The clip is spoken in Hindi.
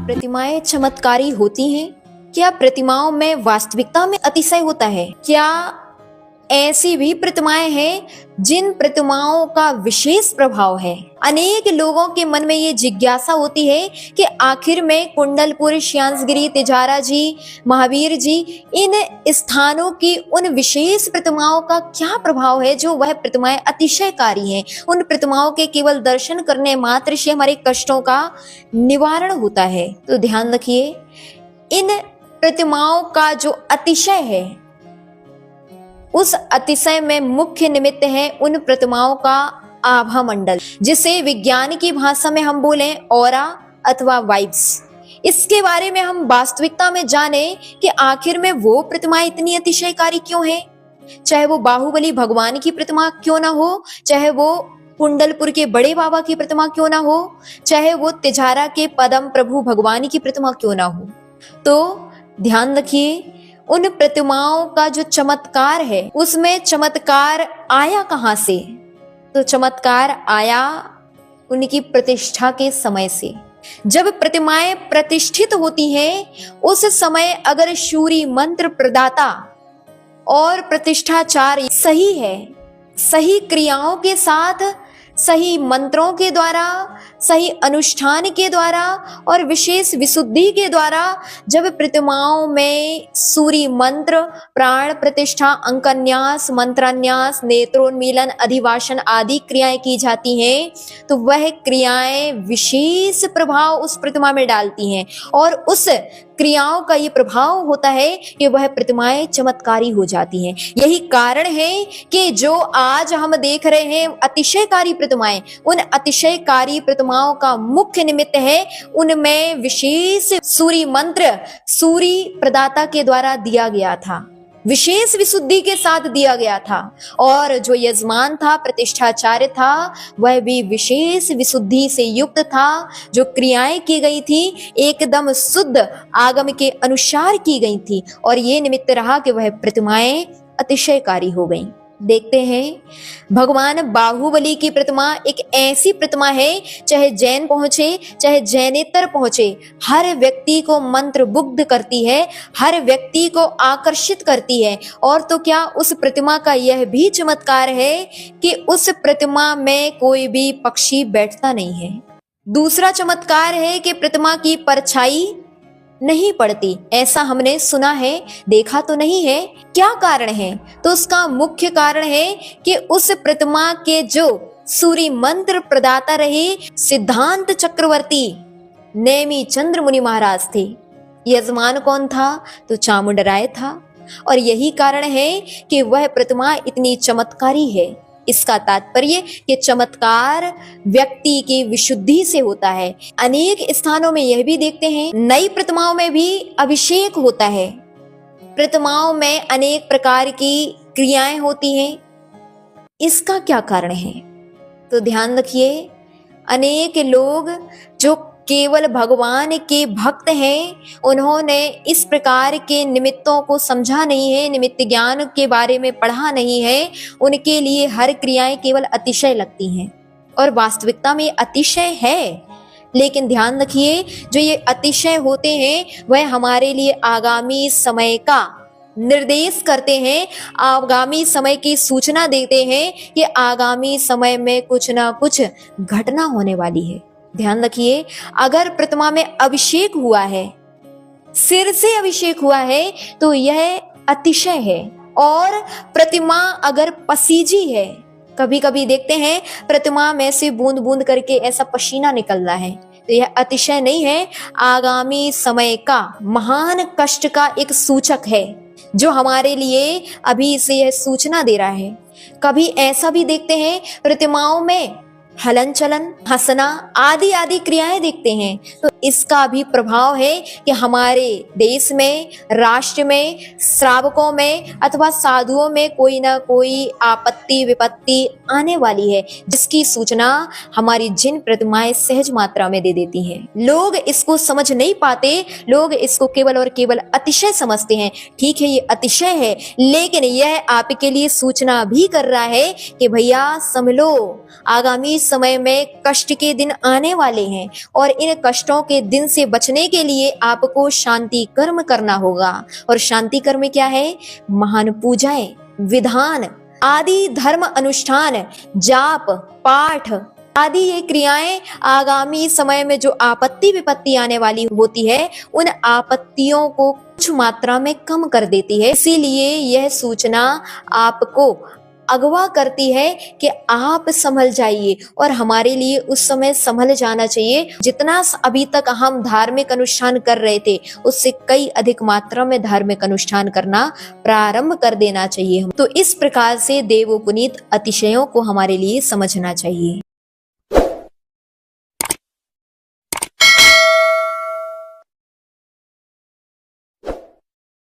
प्रतिमाएं चमत्कारी होती हैं? क्या प्रतिमाओं में वास्तविकता में अतिशय होता है? क्या ऐसी भी प्रतिमाएं हैं जिन प्रतिमाओं का विशेष प्रभाव है? अनेक लोगों के मन में ये जिज्ञासा होती है कि आखिर में कुंडलपुर, श्यामगिरी, तिजारा जी, महावीर जी, इन स्थानों की उन विशेष प्रतिमाओं का क्या प्रभाव है जो वह प्रतिमाएं अतिशयकारी हैं। उन प्रतिमाओं के केवल दर्शन करने मात्र से हमारे कष्टों का निवारण होता है। तो ध्यान रखिए, इन प्रतिमाओं का जो अतिशय है, उस अतिशय में मुख्य निमित्त है उन प्रतिमाओं का आभा मंडल, जिसे विज्ञान की भाषा में हम बोलें ऑरा अथवा वाइब्स। इसके बारे में हम वास्तविकता में जाने कि आखिर में वो प्रतिमा इतनी अतिशयकारी क्यों है। चाहे वो बाहुबली भगवान की प्रतिमा क्यों ना हो, चाहे वो कुंडलपुर के बड़े बाबा की प्रतिमा क्यों ना हो, चाहे वो तिजारा के पदम प्रभु भगवान की प्रतिमा क्यों ना हो। तो ध्यान रखिए, उन प्रतिमाओं का जो चमत्कार है, उसमें चमत्कार आया कहां से? तो चमत्कार आया उनकी प्रतिष्ठा के समय से। जब प्रतिमाएं प्रतिष्ठित होती हैं, उस समय अगर सूरी मंत्र प्रदाता और प्रतिष्ठाचार्य सही है, सही क्रियाओं के साथ, सही मंत्रों के द्वारा, सही अनुष्ठान के द्वारा और विशेष विशुद्धि के द्वारा जब प्रतिमाओं में सूरी मंत्र, प्राण प्रतिष्ठा, अंकन्यास, मंत्रान्यास, नेत्रोन्मीलन, अधिवासन आदि क्रियाएं की जाती हैं, तो वह क्रियाएं विशेष प्रभाव उस प्रतिमा में डालती हैं और उस क्रियाओं का ये प्रभाव होता है कि वह प्रतिमाएं चमत्कारी हो जाती हैं। यही कारण है कि जो आज हम देख रहे हैं अतिशयकारी प्रतिमाएं, उन अतिशयकारी प्रतिमाओं का मुख्य निमित्त है उनमें विशेष सूरी मंत्र सूरी प्रदाता के द्वारा दिया गया था, विशेष विशुद्धि के साथ दिया गया था, और जो यजमान था, प्रतिष्ठाचार्य था, वह भी विशेष विशुद्धि से युक्त था। जो क्रियाएं की गई थी एकदम शुद्ध आगम के अनुसार की गई थी और ये निमित्त रहा कि वह प्रतिमाएं अतिशयकारी हो गईं। देखते हैं, भगवान बाहुबली की प्रतिमा एक ऐसी प्रतिमा है, चाहे जैन पहुंचे चाहे जैनेतर पहुंचे, हर व्यक्ति को मंत्रमुग्ध करती है, हर व्यक्ति को आकर्षित करती है। और तो क्या, उस प्रतिमा का यह भी चमत्कार है कि उस प्रतिमा में कोई भी पक्षी बैठता नहीं है। दूसरा चमत्कार है कि प्रतिमा की परछाई नहीं पड़ती। ऐसा हमने सुना है, देखा तो नहीं है। क्या कारण है? तो उसका मुख्य कारण है कि उस प्रतिमा के जो सूरी मंत्र प्रदाता रहे सिद्धांत चक्रवर्ती नेमी चंद्र मुनि महाराज थे। यजमान कौन था? तो चामुंडराय था। और यही कारण है कि वह प्रतिमा इतनी चमत्कारी है। इसका तात्पर्य कि चमत्कार व्यक्ति की विशुद्धि से होता है। अनेक स्थानों में यह भी देखते हैं, नई प्रतिमाओं में भी अभिषेक होता है। प्रतिमाओं में अनेक प्रकार की क्रियाएं होती हैं। इसका क्या कारण है? तो ध्यान रखिए, अनेक लोग जो केवल भगवान के भक्त हैं, उन्होंने इस प्रकार के निमित्तों को समझा नहीं है, निमित्त ज्ञान के बारे में पढ़ा नहीं है। उनके लिए हर क्रियाएं केवल अतिशय लगती हैं और वास्तविकता में अतिशय है। लेकिन ध्यान रखिए, जो ये अतिशय होते हैं वह हमारे लिए आगामी समय का निर्देश करते हैं, आगामी समय की सूचना देते हैं कि आगामी समय में कुछ ना कुछ घटना होने वाली है। ध्यान रखिए, अगर प्रतिमा में अभिषेक हुआ है, सिर से अभिषेक हुआ है, तो यह अतिशय है। और प्रतिमा अगर पसीजी है, कभी कभी देखते हैं प्रतिमा में से बूंद बूंद करके ऐसा पसीना निकल रहा है, तो यह अतिशय नहीं है, आगामी समय का महान कष्ट का एक सूचक है जो हमारे लिए अभी से यह सूचना दे रहा है। कभी ऐसा भी देखते हैं प्रतिमाओं में हलन चलन, हंसना आदि आदि क्रियाएं देखते हैं, तो इसका भी प्रभाव है कि हमारे देश में, राष्ट्र में, श्रावकों में अथवा साधुओं में कोई ना कोई आपत्ति विपत्ति आने वाली है, जिसकी सूचना हमारी जिन प्रतिमाएं सहज मात्रा में दे देती हैं। लोग इसको समझ नहीं पाते, लोग इसको केवल और केवल अतिशय समझते हैं। ठीक है, ये अतिशय है, लेकिन यह आपके लिए सूचना भी कर रहा है कि भैया संभलो, आगामी समय में कष्ट के दिन आने वाले हैं और इन कष्टों के दिन से बचने के लिए आपको शांति कर्म करना होगा। और शांति कर्म क्या है? महान पूजाएं, विधान आदि धर्म अनुष्ठान, जाप पाठ आदि ये क्रियाएं आगामी समय में जो आपत्ति विपत्ति आने वाली होती है उन आपत्तियों को कुछ मात्रा में कम कर देती है। इसीलिए यह सूचना आपको अगवा करती है कि आप संभल जाइए और हमारे लिए उस समय संभल जाना चाहिए। जितना अभी तक हम धार्मिक अनुष्ठान कर रहे थे उससे कई अधिक मात्रा में धार्मिक अनुष्ठान करना प्रारंभ कर देना चाहिए। तो इस प्रकार से देवोपुनीत अतिशयों को हमारे लिए समझना चाहिए।